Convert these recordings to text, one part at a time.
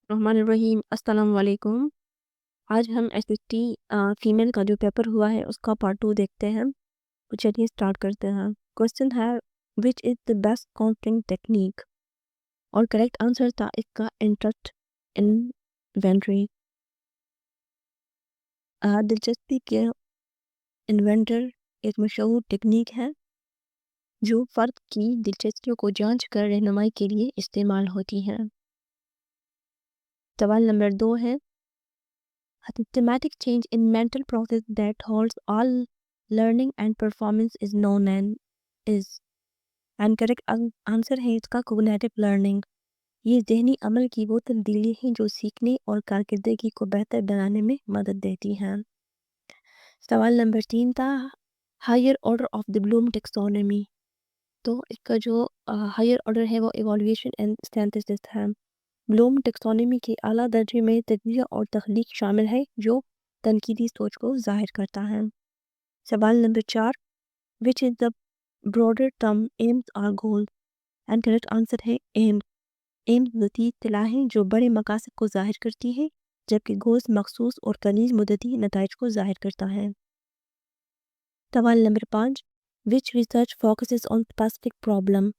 रहमान रहीम अस्सलाम वालेकुम। आज हम एसएसटी फीमेल का जो पेपर हुआ है उसका पार्ट 2 देखते हैं। तो चलिए स्टार्ट करते हैं। क्वेश्चन है विच is the best counting technique, और करेक्ट आंसर था इसका इंटरेस्ट इन्वेंटरी। दिलचस्पी के इन्वेंटर एक मशहूर टेक्निक है जो फ़र्द की दिलचस्पियों को जांच कर रहनुमाई के लिए इस्तेमाल होती है। सवाल नंबर 2 है a systematic change in mental process that holds all learning and performance is known and is and correct answer है इसका cognitive learning। ये ज़हनी अमल की वो तब्दीली है जो सीखने और कारकर्दगी को बेहतर बनाने में मदद देती हैं। सवाल नंबर 3 था higher order of the Bloom taxonomy. तो इसका जो हायर ऑर्डर है वो इवोल्यूशन एंड सिंथेसिस है। ब्लूम टेक्सोनॉमी के आला दर्जे में तजज़िया और तख्लीक शामिल है जो तनकीदी सोच को ज़ाहिर करता है। सवाल number 4 which is the broader term aims are goal and correct answer है एम्स। एम्स वसी इत्तलाह है जो बड़े मकासद को ज़ाहिर करती है, जबकि गोल्स मखसूस और कनीज मुद्दती नताइज को ज़ाहिर करता है। सवाल number 5 which research focuses on specific problem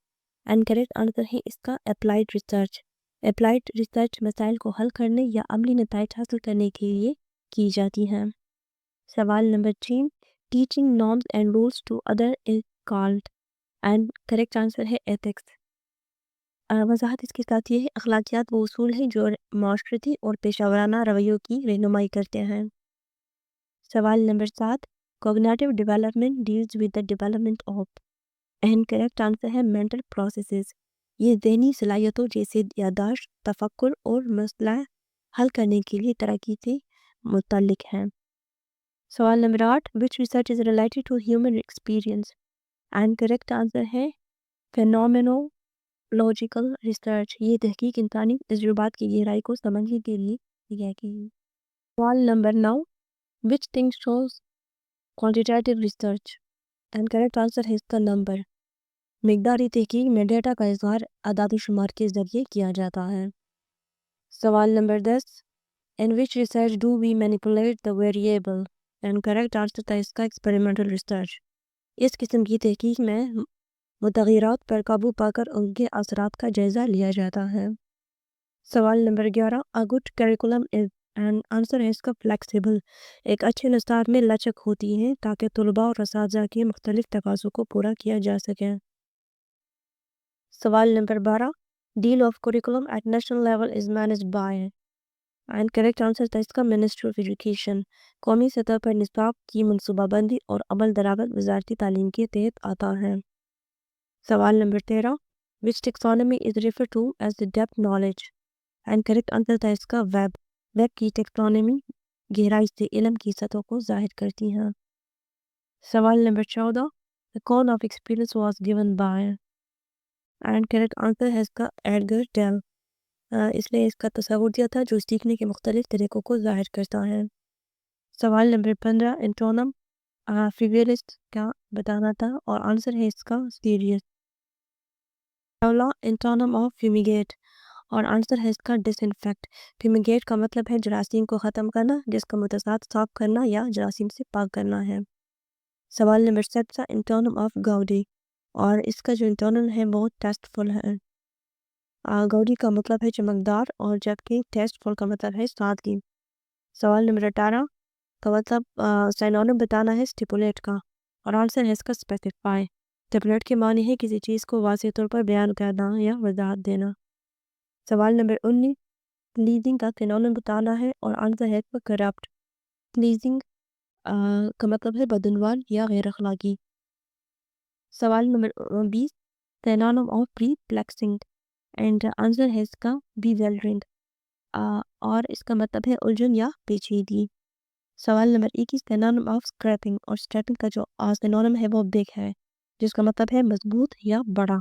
and correct answer है इसका अप्लाइड रिसर्च। अप्लाइड रिसर्च मसाइल को हल करने या अमली नताइज हासिल करने के लिए की जाती हैं। सवाल number 3 teaching norms and rules to other is called and correct answer है एथिक्स। वजाहत इसके साथ ये है अखलाकियात वो उसूल हैं जो माशरती और पेशावराना रवैयों की रहनुमाई करते हैं। सवाल number 7 cognitive development deals with the development of and correct answer है मेंटल प्रोसेसेस। ये ज़हनी सलाहियतों जैसे यादाश्त, तफक्कुर और मसला हल करने के लिए तरक्की से मुतल्लिक हैं। सवाल number 8 which research is related to human experience and correct answer है फेनोमेनोलॉजिकल रिसर्च। ये तहकीक इंसानी तजुर्बात की गहराई को समझने के लिए की गई। सवाल number 9 which thing shows quantitative research and correct answer है इसका नंबर। मिकदारी तहकीक में डेटा का इजहार अदाद-ओ-शुमार के ज़रिए किया जाता है। सवाल number 10 in which research do we manipulate the variable and correct answer था इसका एक्सपेरिमेंटल रिसर्च। इस किस्म की तहकीक में मुतग़य्यरात पर काबू पाकर उनके असरात का जायज़ा लिया जाता है। सवाल number 11 a good curriculum is and answer है इसका फ्लेक्सिबल। एक अच्छे निसाब में लचक होती है ताकि तलबा और असातिज़ा के मुख्तलिफ तकाज़ों को पूरा किया जा सके। सवाल number 12 deal of curriculum at national level is managed by and correct answer था इसका मिनिस्ट्री ऑफ एजुकेशन। कौमी सतह पर निसाब की मनसूबाबंदी और अमल दरामद वजारती तालीम के तहत आता है। सवाल number 13 which taxonomy is refer to as the depth knowledge and correct answer था इसका वेब। वेब की टेक्सोनॉमी गहराई से इल्म की सतह को जाहिर करती है। सवाल number 14 the call of experience was given by and correct answer है इसका एडगर डेल। इसने इसका तस्वुर दिया था जो सीखने के मुख्तलिफ तरीक़ों को ज़ाहिर करता है। सवाल नंबर 15 एंटोनम फ्रिवोलिस्ट का बताना था और आंसर है इसका सीरियस। एंटोनम ऑफ फ्यूमिगेट और आंसर है इसका डिसइंफेक्ट। फ्यूमिगेट का मतलब है जरासीम को ख़त्म करना, जिसका मुतसाद साफ करना या जरासीम से पाक करना है। सवाल नंबर 17 एंटोनम ऑफ गाउडी और इसका जो एंटोनम है वो टेस्टफुल है। गाउडी का मतलब है चमकदार और जबकि टेस्टफुल का मतलब है सादगी। सवाल नंबर 18 का मतलब सिनोनिम बताना है स्टिपुलेट का और आंसर है इसका स्पेसिफाई। स्टिपुलेट के मानी है किसी चीज़ को वाज़ेह तौर पर बयान करना या वजाहत देना। सवाल नंबर 19 प्लीजिंग का सिनोनिम बताना है और आंसर है इसका करप्ट। प्लीजिंग का मतलब है बदनवार या गैर अखलाकी। सवाल number 20 synonym of perplexing and answer है इसका बीवेल्डरिंग और इसका मतलब है उलझन या पेचीदगी। सवाल नंबर 21 सिनोनिम ऑफ स्क्रैपिंग और स्क्रैपिंग का जो सिनोनिम है वो बिग है, जिसका मतलब है मजबूत या बड़ा।